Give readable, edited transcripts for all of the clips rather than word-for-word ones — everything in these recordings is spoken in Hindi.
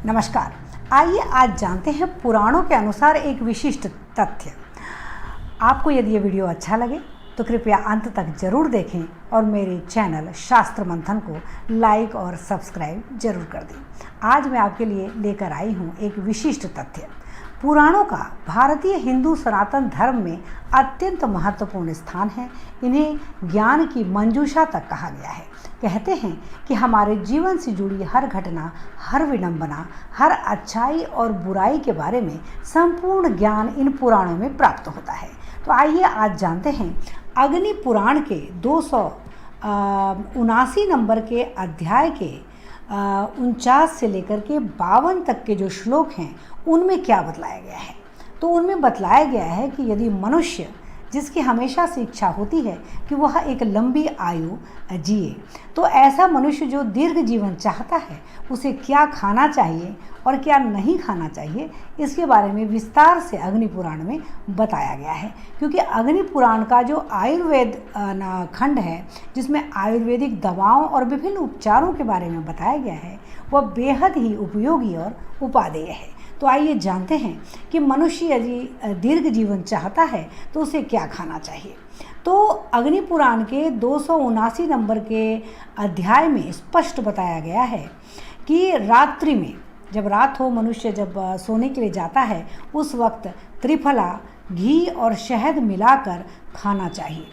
नमस्कार। आइए आज जानते हैं पुराणों के अनुसार एक विशिष्ट तथ्य। आपको यदि ये वीडियो अच्छा लगे तो कृपया अंत तक जरूर देखें और मेरे चैनल शास्त्र मंथन को लाइक और सब्सक्राइब जरूर कर दें। आज मैं आपके लिए लेकर आई हूँ एक विशिष्ट तथ्य। पुराणों का भारतीय हिंदू सनातन धर्म में अत्यंत महत्वपूर्ण स्थान है। इन्हें ज्ञान की मंजूषा तक कहा गया है। कहते हैं कि हमारे जीवन से जुड़ी हर घटना, हर विडंबना, हर अच्छाई और बुराई के बारे में संपूर्ण ज्ञान इन पुराणों में प्राप्त होता है। तो आइए आज जानते हैं अग्नि पुराण के 279 नंबर के अध्याय के 49 से लेकर के 52 तक के जो श्लोक हैं उनमें क्या बतलाया गया है। तो उनमें बतलाया गया है कि यदि मनुष्य, जिसकी हमेशा से इच्छा होती है कि वह एक लंबी आयु जिए, तो ऐसा मनुष्य जो दीर्घ जीवन चाहता है उसे क्या खाना चाहिए और क्या नहीं खाना चाहिए, इसके बारे में विस्तार से अग्नि पुराण में बताया गया है। क्योंकि अग्नि पुराण का जो आयुर्वेद खंड है, जिसमें आयुर्वेदिक दवाओं और विभिन्न उपचारों के बारे में बताया गया है, वह बेहद ही उपयोगी और उपादेय है। तो आइए जानते हैं कि मनुष्य यदि दीर्घ जीवन चाहता है तो उसे क्या खाना चाहिए। तो अग्नि पुराण के 279 नंबर के अध्याय में स्पष्ट बताया गया है कि रात्रि में, जब रात हो, मनुष्य जब सोने के लिए जाता है, उस वक्त त्रिफला, घी और शहद मिलाकर खाना चाहिए।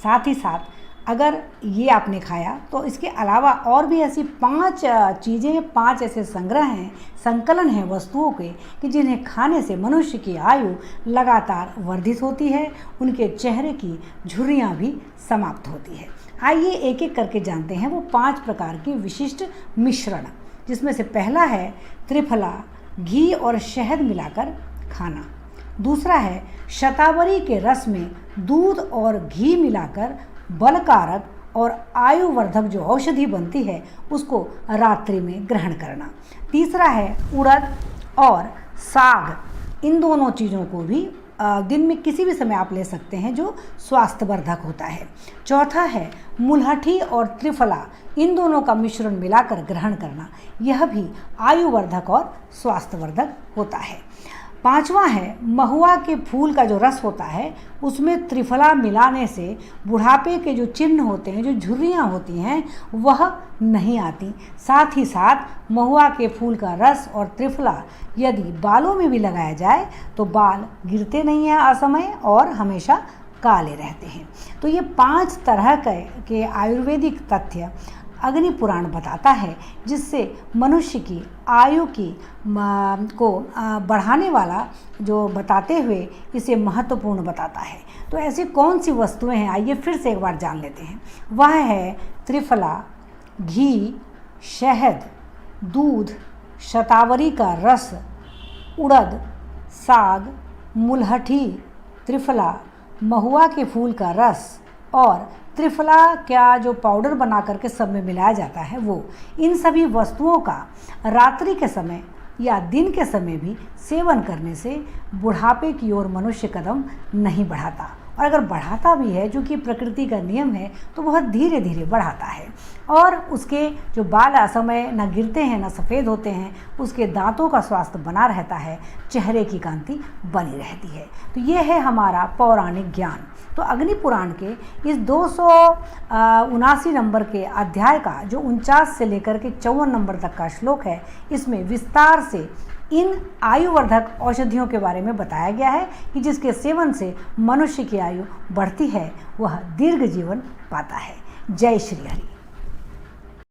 साथ ही साथ अगर ये आपने खाया तो इसके अलावा और भी ऐसी 5 चीज़ें, 5 ऐसे संकलन हैं वस्तुओं के कि जिन्हें खाने से मनुष्य की आयु लगातार वर्धित होती है, उनके चेहरे की झुर्रियाँ भी समाप्त होती है। आइए एक एक करके जानते हैं वो 5 प्रकार की विशिष्ट मिश्रण, जिसमें से पहला है त्रिफला, घी और शहद मिलाकर खाना। दूसरा है शतावरी के रस में दूध और घी मिलाकर बलकारक और आयुवर्धक जो औषधि बनती है उसको रात्रि में ग्रहण करना। तीसरा है उड़द और साग। इन दोनों चीज़ों को भी दिन में किसी भी समय आप ले सकते हैं, जो स्वास्थ्यवर्धक होता है। चौथा है मुलहठी और त्रिफला, इन दोनों का मिश्रण मिलाकर ग्रहण करना, यह भी आयुवर्धक और स्वास्थ्यवर्धक होता है। पांचवा है महुआ के फूल का जो रस होता है उसमें त्रिफला मिलाने से बुढ़ापे के जो चिन्ह होते हैं, जो झुर्रियाँ होती हैं, वह नहीं आती। साथ ही साथ महुआ के फूल का रस और त्रिफला यदि बालों में भी लगाया जाए तो बाल गिरते नहीं हैं असमय और हमेशा काले रहते हैं। तो ये 5 तरह के आयुर्वेदिक तथ्य अग्नि पुराण बताता है, जिससे मनुष्य की आयु को बढ़ाने वाला जो बताते हुए इसे महत्वपूर्ण बताता है। तो ऐसी कौन सी वस्तुएं हैं, आइए फिर से एक बार जान लेते हैं। वह है त्रिफला, घी, शहद, दूध, शतावरी का रस, उड़द, साग, मुलहठी, त्रिफला, महुआ के फूल का रस और त्रिफला क्या जो पाउडर बना करके सब में मिलाया जाता है वो। इन सभी वस्तुओं का रात्रि के समय या दिन के समय भी सेवन करने से बुढ़ापे की ओर मनुष्य कदम नहीं बढ़ाता, और अगर बढ़ाता भी है, जो कि प्रकृति का नियम है, तो वह धीरे धीरे बढ़ाता है और उसके जो बाल असमय न गिरते हैं न सफ़ेद होते हैं, उसके दांतों का स्वास्थ्य बना रहता है, चेहरे की कांति बनी रहती है। तो ये है हमारा पौराणिक ज्ञान। तो अग्नि पुराण के इस 279 नंबर के अध्याय का जो 49 से लेकर के 54 नंबर तक का श्लोक है, इसमें विस्तार से इन आयुवर्धक औषधियों के बारे में बताया गया है कि जिसके सेवन से मनुष्य की आयु बढ़ती है, वह दीर्घ जीवन पाता है। जय श्री हरि।